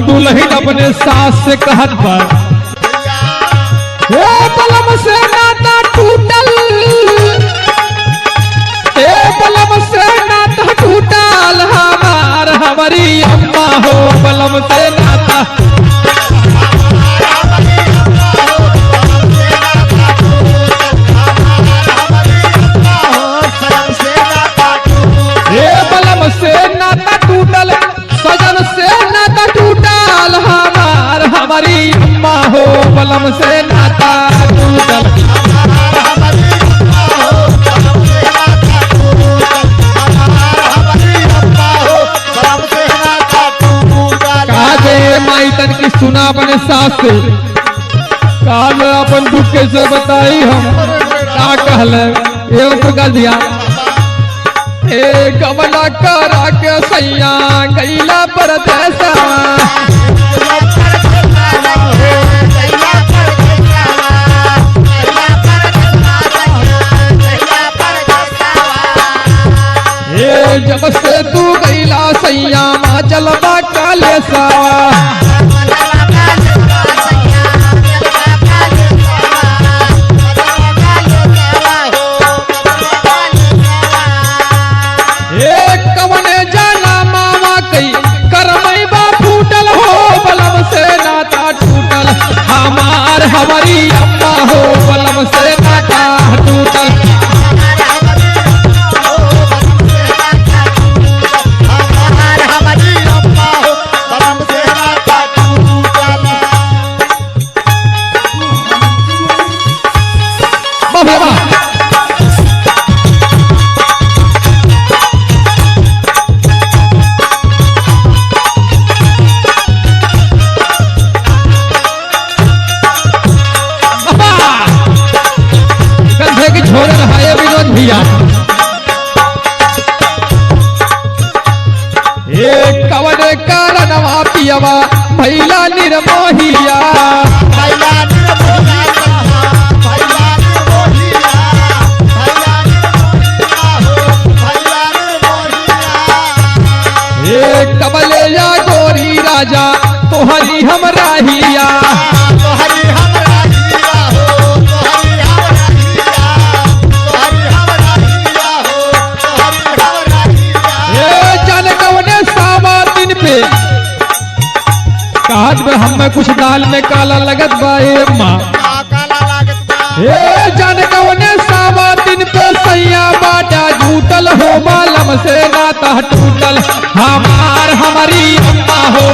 दुल्हन अपने सास से कहत पर बलम से नाता टूटल, बलम से नाता टूटल हमार हमारी अम्मा हो बलम से नाता। बलम से नाता टूटल सजन से नाता टूटल हमार हमारी अम्मा हो बलम से नाता टूटल। माई तन की सुना अपने सास से काल अपन दुख कैसे बताई हम का कहल एवं प्रकार दिया गमला करा के सैया गैला परदेसा जब से तू गैला सैया माँ जलवा काले सावा कवने जाना मामा कई करमई बा फूटल हो बलम से नाता टूटल हमार हमारी अम्मा हो बलम से नाता टूटल। कवन कारणवा पियवा भैला निर्मोहिया कबले या गोरी राजा तोहरी हम राहिया काट में हमें कुछ दाल में काला लगत बा अम्मा जाने कौने सावा दिन पे सैया बाटा झूठल हो मालम से नाता टूटल हमार हमारी अम्मा हो।